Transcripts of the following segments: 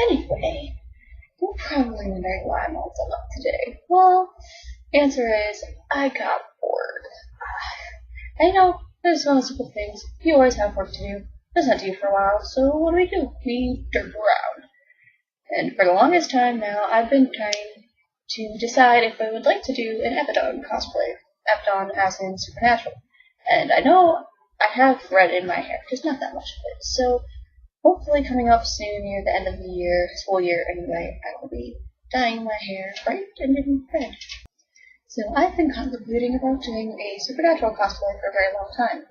Anyway, you're probably wondering why I'm all done up today. Well, the answer is I got bored. I know, there's one of the simple things. You always have work to do. That's not due for a while, so what do? We derp around. And for the longest time now, I've been trying to decide if I would like to do an Abaddon cosplay. Abaddon as in supernatural. And I know I have red in my hair, just not that much of it. So hopefully coming up soon near the end of the year, school year anyway, I will be dyeing my hair bright and in red. So I've been contemplating about doing a supernatural cosplay for a very long time.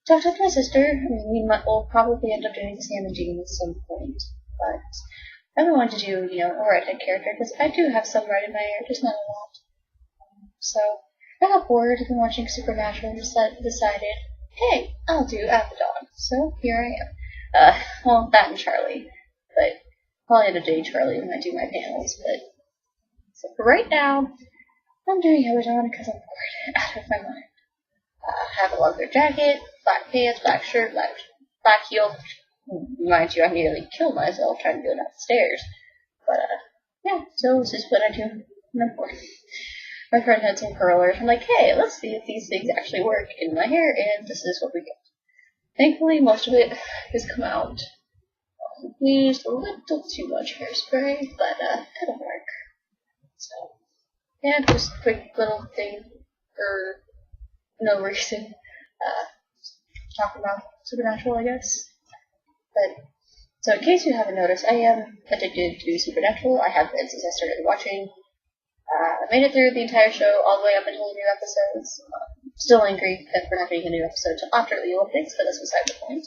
Talked with my sister, we'll probably end up doing Sam and Jean at some point, but I've been wanting to do, a redhead character, because I do have some red in my hair, just not a lot. So I got bored, I've been watching Supernatural, and decided, hey, I'll do Abaddon. So here I am. Well, that and Charlie, but probably end up doing Charlie when I do my panels, but so for right now, I'm doing Abaddon because I'm bored out of my mind. I have a leather jacket, black pants, black shirt, black heel. Mind you, I nearly killed myself trying to go down the stairs. But, yeah, so this is what I do when I'm bored. My friend had some curlers. I'm like, hey, let's see if these things actually work in my hair, and this is what we get. Thankfully, most of it has come out. We used a little too much hairspray, but, it'll work. So, yeah, just a quick little thing for no reason. Talking about Supernatural, I guess. But, so in case you haven't noticed, I am addicted to Supernatural. I have been since I started watching. I made it through the entire show, all the way up until the new episodes. Still angry that we're not getting a new episode until after the Olympics, but that's beside the point.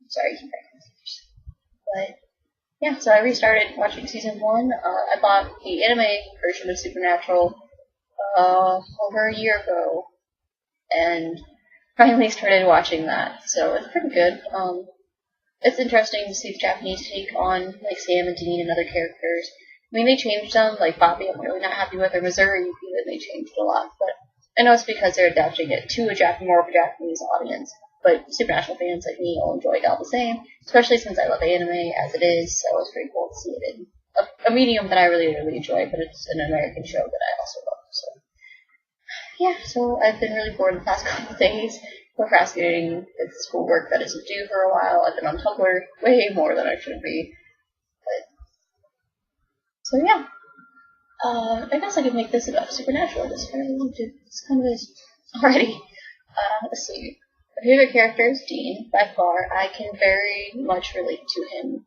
Sorry, keep But, yeah, so I restarted watching season 1. I bought the anime version of Supernatural over a year ago, and finally started watching that, so it's pretty good. It's interesting to see the Japanese take on, like, Sam and Dean and other characters. I mean, they changed them, like Bobby I'm really not happy with, or Missouri even, they changed a lot, but I know it's because they're adapting it to more of a Japanese audience, but Supernatural fans like me will enjoy it all the same, especially since I love anime as it is, so it's pretty cool to see it in a medium that I really, really enjoy, but it's an American show that I also love, so. Yeah, so I've been really bored the past couple of days, procrastinating with schoolwork that isn't due for a while. I've been on Tumblr way more than I should be. But, so yeah. I guess I could make this about Supernatural. This kind of is already. Let's see. My favorite character is Dean, by far. I can very much relate to him.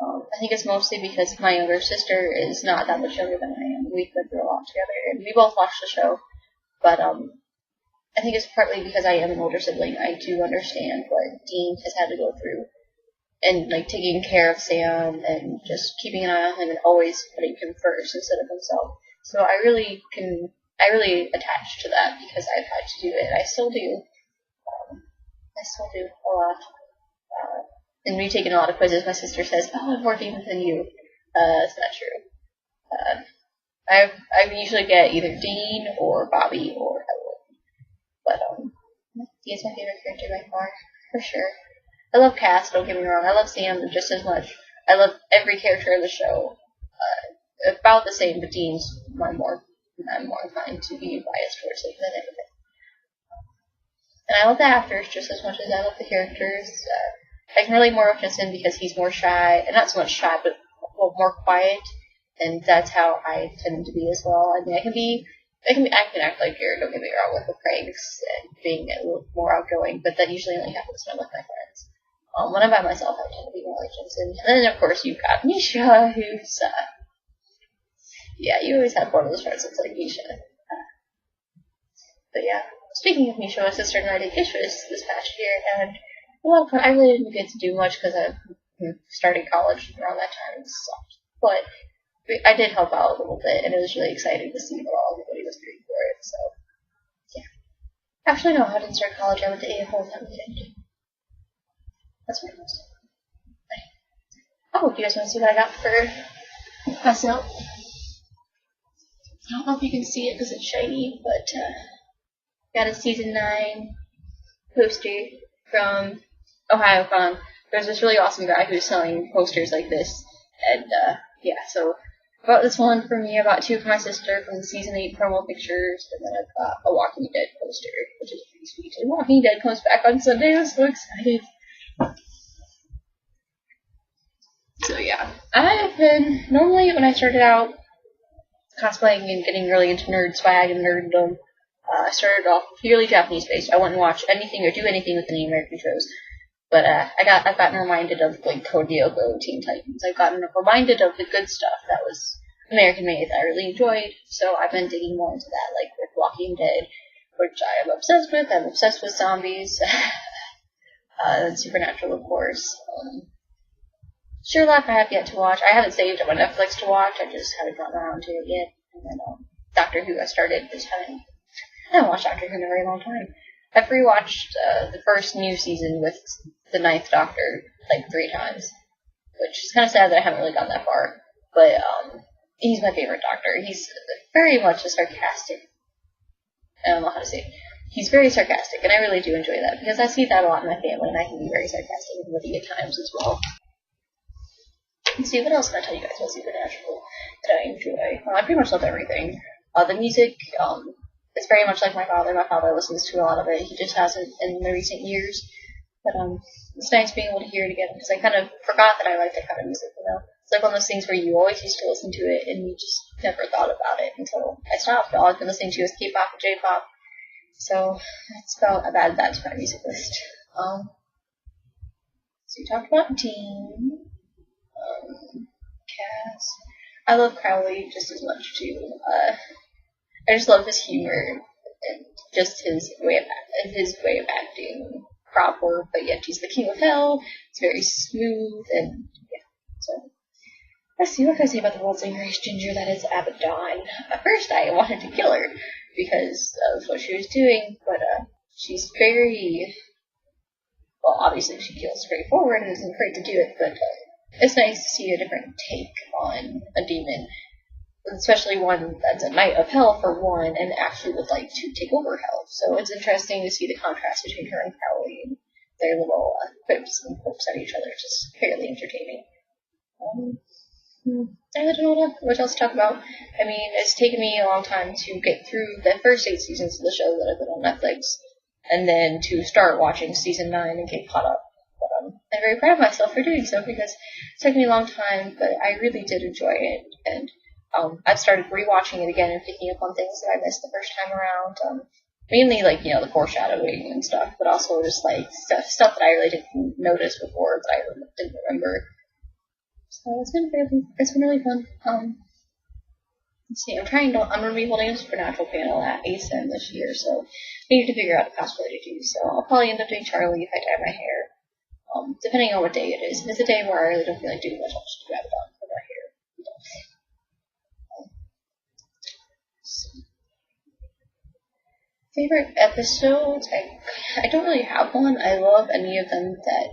I think it's mostly because my younger sister is not that much younger than I am. We've been through a lot together, and we both watched the show. But, I think it's partly because I am an older sibling. I do understand what Dean has had to go through. And, like, taking care of Sam and just keeping an eye on him and always putting him first instead of himself. So I really attach to that because I've had to do it. I still do. A lot. And me taking a lot of quizzes, my sister says, oh, I'm more famous than you. It's not true. I usually get either Dean or Bobby or Evelyn. But, Dean's my favorite character by far, for sure. I love Cass, don't get me wrong. I love Sam just as much. I love every character in the show. About the same, but Dean's I'm more inclined to be biased towards him than anything. And I love the actors just as much as I love the characters. I can relate more with Justin because he's more shy, and not so much shy, but more quiet. And that's how I tend to be as well. I mean, I can act like Jared, don't get me wrong, with the pranks and being a little more outgoing, but that usually only happens when I'm with my friends. When I'm by myself, I tend to be more like Jensen. And then, of course, you've got Misha, who's, yeah, you always have one of those friends that's like Misha. But yeah, speaking of Misha, my sister and I did Ishwas this past year, and a lot of fun. I really didn't get to do much because I started college around that time and sucked. But I did help out a little bit, and it was really exciting to see what everybody was doing for it, so, yeah. Actually, no, I didn't start college, I went to A.F.O. that weekend. That's what it was. Oh, do you guys want to see what I got for myself? I don't know if you can see it because it's shiny, but, got a Season 9 poster from OhioCon. There's this really awesome guy who's selling posters like this, And yeah, so I bought this one for me, I bought two for my sister from the season 8 promo pictures, and then I've got a Walking Dead poster, which is pretty sweet. And Walking Dead comes back on Sunday, I'm so excited. So yeah, I've been, normally when I started out cosplaying and getting really into nerd swag and nerddom, I started off purely Japanese based. I wouldn't watch anything or do anything with any American shows. But I've gotten reminded of like Code Lyoko, Teen Titans. I've gotten reminded of the good stuff that was American made that I really enjoyed. So I've been digging more into that, like with Walking Dead, which I am obsessed with. I'm obsessed with zombies. Supernatural, of course. Sherlock I have yet to watch. I haven't saved it on Netflix to watch. I just haven't gotten around to it yet. And then Doctor Who I started. I haven't watched Doctor Who in a very long time. I've rewatched the first new season with the 9th Doctor like 3 times, which is kind of sad that I haven't really gotten that far. But he's my favorite Doctor. He's very much a sarcastic. I don't know how to say it. He's very sarcastic, and I really do enjoy that because I see that a lot in my family, and I can be very sarcastic and witty at times as well. Let's see, what else can I tell you guys about Supernatural that I enjoy? I pretty much love everything. The music, it's very much like my father. My father listens to a lot of it. He just hasn't in the recent years. But it's nice being able to hear it again because I kind of forgot that I liked that kind of music, you know? It's like one of those things where you always used to listen to it and you just never thought about it until I stopped. All I've been listening to is K-pop and J-pop. So that's about, I've added that to my music list. So we talked about Dean. Cass. I love Crowley just as much too. I just love his humor and just his way of acting proper, but yet he's the king of hell. It's very smooth and yeah. So let's see what can I say about the world's angriest ginger that is Abaddon. At first I wanted to kill her because of what she was doing, but she's very well. Obviously she feels straightforward and isn't afraid to do it, but it's nice to see a different take on a demon. Especially one that's a knight of hell for one, and actually would like to take over hell. So it's interesting to see the contrast between her and Crowley and their little quips and quips at each other. It's just fairly entertaining. I don't know what else to talk about. I mean, it's taken me a long time to get through the first 8 seasons of the show that have been on Netflix, and then to start watching season 9 and get caught up. But I'm very proud of myself for doing so because it took me a long time, but I really did enjoy it, and I've started rewatching it again and picking up on things that I missed the first time around. Mainly, like, you know, the foreshadowing and stuff, but also just, like, stuff that I really didn't notice before that I didn't remember. So it's been really fun. Let's see, I'm going to be holding a Supernatural panel at ASIN this year, so I need to figure out a cosplay to do. So I'll probably end up doing Charlie if I dye my hair, depending on what day it is. If it's a day where I really don't feel like doing much, I'll just grab it on for my hair. Favorite episodes? I don't really have one. I love any of them that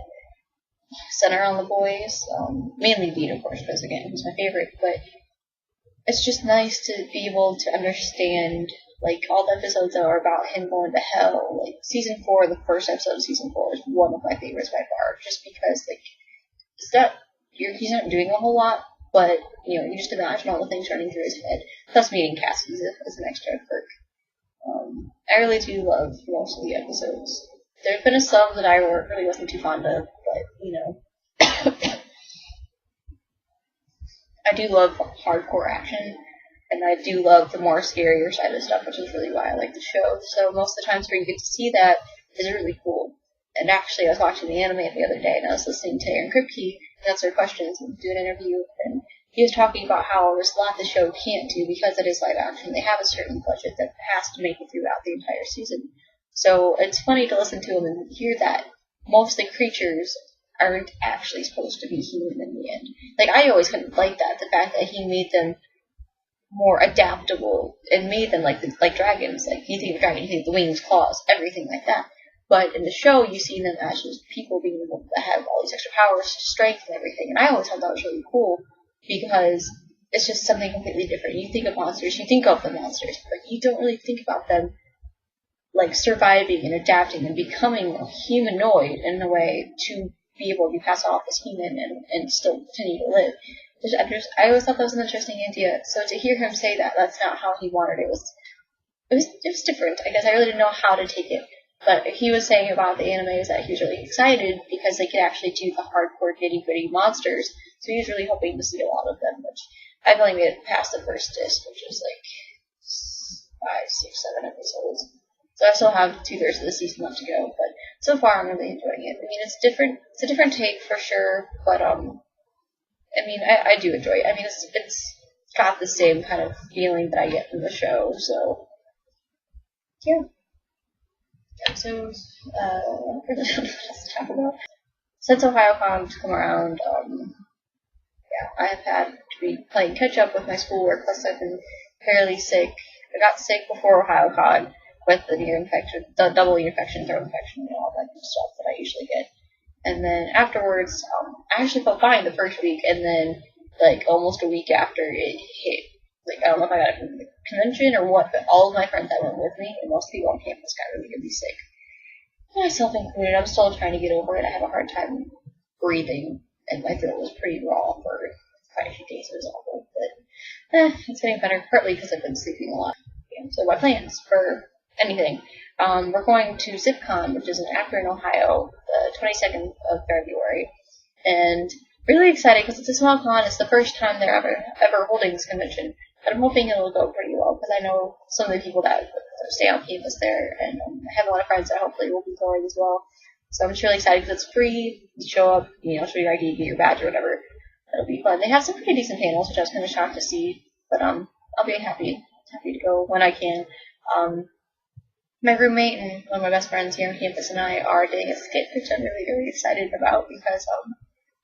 center on the boys. Mainly Dean, of course, because again, he's my favorite. But it's just nice to be able to understand, like, all the episodes that are about him going to hell. Like, season 4, the first episode of season 4 is one of my favorites by far, just because, like, he's not doing a whole lot, but, you know, you just imagine all the things running through his head. Plus meeting Cassie as an extra perk. I really do love most of the episodes. There have been some that I really wasn't too fond of, but, you know. I do love hardcore action, and I do love the more scarier side of stuff, which is really why I like the show. So most of the times where you get to see that is really cool. And actually, I was watching the anime the other day, and I was listening to Aaron Kripke answer questions and do an interview, and he was talking about how there's a lot the show can't do because it is live action. They have a certain budget that has to make it throughout the entire season. So it's funny to listen to him and hear that most of the creatures aren't actually supposed to be human in the end. Like, I always kind of liked that, the fact that he made them more adaptable and made them like dragons. Like, you think of dragons, you think of the wings, claws, everything like that. But in the show, you see them as just people being able to have all these extra powers, strength, and everything. And I always thought that was really cool because it's just something completely different. You think of monsters, you think of the monsters, but you don't really think about them like surviving and adapting and becoming a humanoid in a way to be able to pass off as human and still continue to live. I always thought that was an interesting idea. So to hear him say that, that's not how he wanted it. It was different. I guess I really didn't know how to take it. But he was saying about the animes that he was really excited because they could actually do the hardcore nitty-gritty monsters. So he was really hoping to see a lot of them, which I've only made it past the first disc, which is like 5, 6, 7 episodes. So I still have 2/3 of the season left to go, but so far I'm really enjoying it. I mean, it's different. It's a different take for sure, but I mean, I do enjoy it. I mean, it's got the same kind of feeling that I get from the show. So yeah. Episodes. I don't know what else to talk about. Since OhioCon's come around, yeah, I have had to be playing catch up with my schoolwork. Plus, I've been fairly sick. I got sick before OhioCon with the ear infection, the double ear infection, throat infection, all that good stuff that I usually get. And then afterwards, I actually felt fine the first week, and then like almost a week after it hit, like I don't know if I got it from the convention or what, but all of my friends that went with me and most people on campus got really, really sick. Myself included. I'm still trying to get over it. I have a hard time breathing, and my throat was pretty raw for quite a few days. It was awful, but it's getting better, partly because I've been sleeping a lot. Yeah, so my plans for anything. We're going to Zipcon, which is in Akron, Ohio, the 22nd of February, and really excited because it's a small con. It's the first time they're ever holding this convention, but I'm hoping it'll go pretty well because I know some of the people that stay on campus there, and I have a lot of friends that hopefully will be going as well. So I'm just really excited because it's free. You show up, show your ID, get your badge or whatever. It'll be fun. They have some pretty decent panels, which I was kind of shocked to see, but I'll be happy to go when I can. My roommate and one of my best friends here on campus and I are doing a skit, which I'm really, really excited about because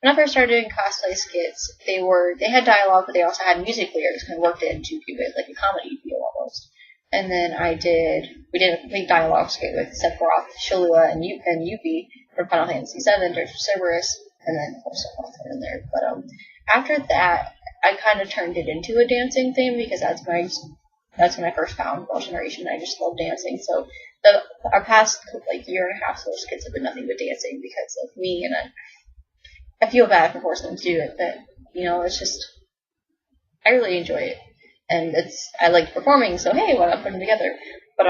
when I first started doing cosplay skits, they had dialogue, but they also had music lyrics kind of worked into it, like a comedy feel almost. And then we did a complete dialogue skit with Sephiroth, Shillua, and Yuffie from Final Fantasy VII, Dirge of Cerberus, and then also something in there. But after that, I kind of turned it into a dancing thing because that's when I first found Girl Generation. I just love dancing. So our past year and a half of those skits have been nothing but dancing because of me, and I feel bad for forcing them to do it, but it's just I really enjoy it. And I like performing, so hey, why not put them together? But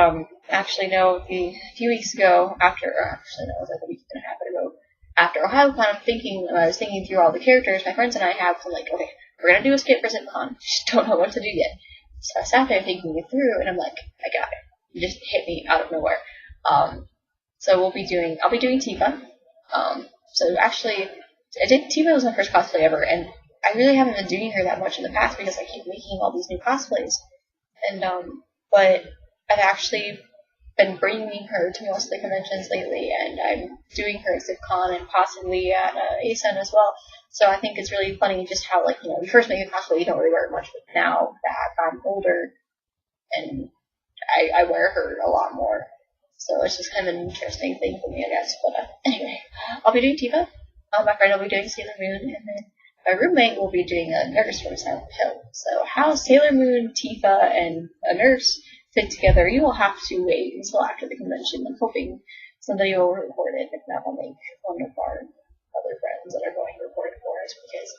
actually, no, a few weeks ago, it was like a week and a half ago, after OhioCon, I was thinking through all the characters my friends and I have, so I'm like, okay, we're gonna do a skit for Zipcon. Just don't know what to do yet. So I sat there thinking it through, and I'm like, I got it. It just hit me out of nowhere. So I'll be doing Tifa. So actually, Tifa was my first cosplay ever, and I really haven't been doing her that much in the past because I keep making all these new cosplays. And, but I've actually been bringing her to most of the conventions lately, and I'm doing her at Zipcon and possibly at ASEN as well. So I think it's really funny just how, you first make a cosplay, you don't really wear it much, but now that I'm older, and I wear her a lot more. So it's just kind of an interesting thing for me, I guess. But anyway, I'll be doing Tifa. My friend will be doing Sailor Moon, and then my roommate will be doing a nurse from Silent Hill. So how Sailor Moon, Tifa, and a nurse fit together, you will have to wait until after the convention. I'm hoping somebody will record it. If not, I'll make one of our other friends that are going to record it for us because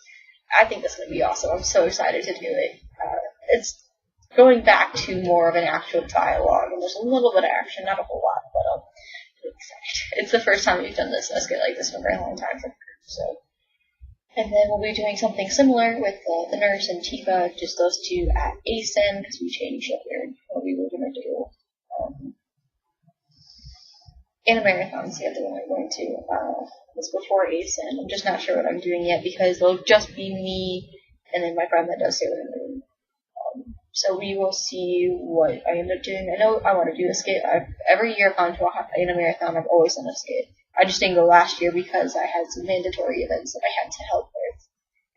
I think that's going to be awesome. I'm so excited to do it. It's going back to more of an actual dialogue, and there's a little bit of action, not a whole lot, but I'm really excited. It's the first time we've done a skit like this in a very long time for her, so. And then we'll be doing something similar with the nurse and Tifa, just those two at ASEN, because we changed up there what we were going to do. Animarathon's the other one we're going to. It's before ASEN. I'm just not sure what I'm doing yet, because it'll just be me and then my friend that does Sailor Moon. So we will see what I end up doing. I know I want to do a skit. Every year I've gone to an Animarathon, I've always done a skit. I just didn't go last year because I had some mandatory events that I had to help with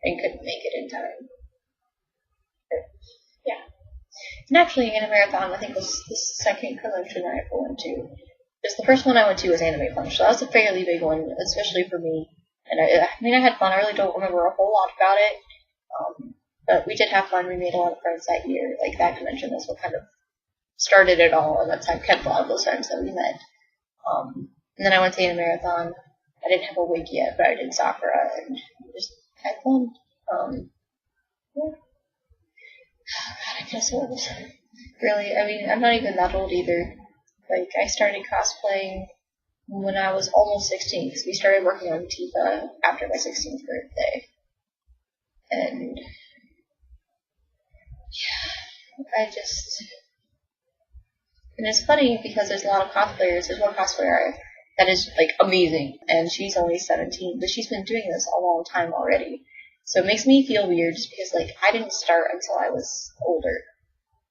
and couldn't make it in time. But, yeah. And actually, Animarathon, I think, was the second convention I ever went to. Because the first one I went to was Anime Punch, so that was a fairly big one, especially for me. And I had fun. I really don't remember a whole lot about it. But we did have fun. We made a lot of friends that year. Like, that convention was what kind of started it all, and that's how I kept a lot of those friends that we met. And then I went to Animarathon. I didn't have a wig yet, but I did Sakura, and just had fun. yeah. God, I feel so old. Really, I mean, I'm not even that old either. Like, I started cosplaying when I was almost 16, because we started working on Tifa after my 16th birthday. And, yeah, and it's funny because there's a lot of cosplayers. There's one cosplayer that is, like, amazing, and she's only 17, but she's been doing this a long time already. So it makes me feel weird just because, like, I didn't start until I was older.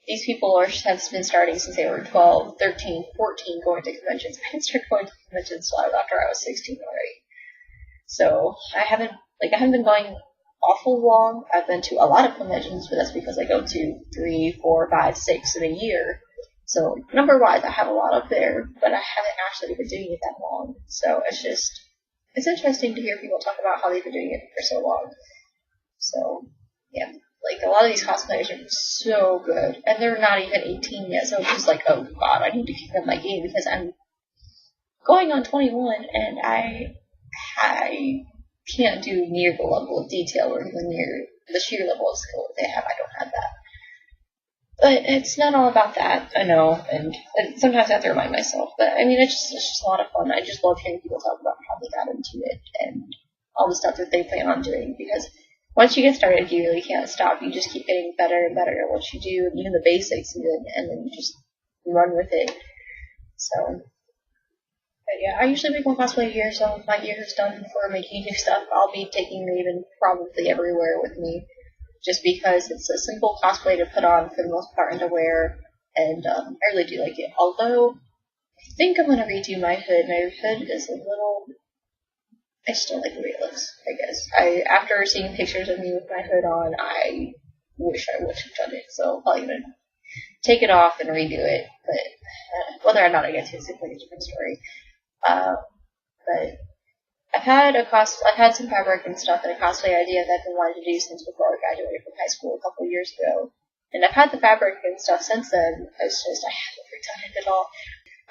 These people have been starting since they were 12, 13, 14 going to conventions. I didn't start going to conventions until after I was 16 already. So I haven't been going awful long. I've been to a lot of conventions, but that's because I go to 3, 4, 5, 6 in a year. So number-wise, I have a lot up there, but I haven't actually been doing it that long. So it's interesting to hear people talk about how they've been doing it for so long. So, yeah. Like, a lot of these cosplayers are so good, and they're not even 18 yet, so it's just like, oh god, I need to keep up my game, because I'm going on 21, and I can't do near the level of detail, or even near the sheer level of skill that they have. I don't have that. But it's not all about that, I know, and sometimes I have to remind myself, but I mean, it's just a lot of fun. I just love hearing people talk about how they got into it, and all the stuff that they plan on doing, because once you get started, you really can't stop. You just keep getting better and better at what you do, and even the basics, and then you just run with it. So, but yeah, I usually make one cosplay a year, so if my year is done for making new stuff, I'll be taking Raven probably everywhere with me, just because it's a simple cosplay to put on for the most part and to wear, and I really do like it. Although, I think I'm going to redo my hood. My hood is a little... I just don't like the way it looks, I guess. After seeing pictures of me with my hood on, I wish I would have done it. So I'm probably going to take it off and redo it. But whether or not I get to, it's a completely different story. But I've had some fabric and stuff and a cosplay idea that I've been wanting to do since before I graduated from high school a couple of years ago. And I've had the fabric and stuff since then. It's just I haven't done it at all.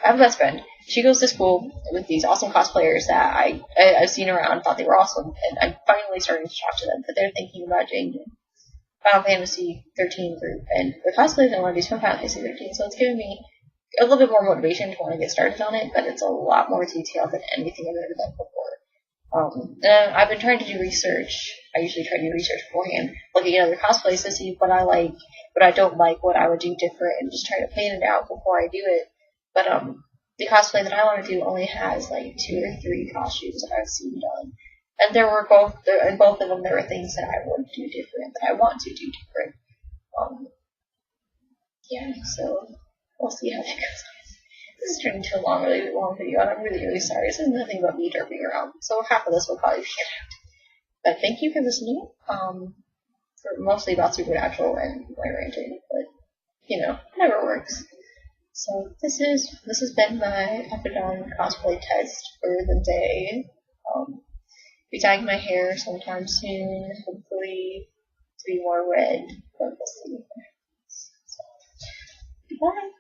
I have a best friend. She goes to school with these awesome cosplayers that I've seen around, thought they were awesome, and I'm finally starting to talk to them. But they're thinking about joining Final Fantasy 13 group, and the cosplay they want to do is from Final Fantasy 13, so it's giving me a little bit more motivation to want to get started on it. But it's a lot more detailed than anything I've ever done before. I've been trying to do research. I usually try to do research beforehand, looking at other cosplays to see what I like, what I don't like, what I would do different, and just try to plan it out before I do it. But the cosplay that I want to do only has like 2 or 3 costumes that I've seen done, and in both of them there were things that I would do different, that I want to do different. Yeah, so we'll see how that goes. This is turning into a really long video, and I'm really, really sorry. This is nothing but me derping around, so half of this will probably be cut out. But thank you for listening. For mostly about Supernatural and my ranting, but never works. So this has been my Abaddon cosplay test for the day. Be dyeing my hair sometime soon, hopefully to be more red, but we'll see. So, goodbye.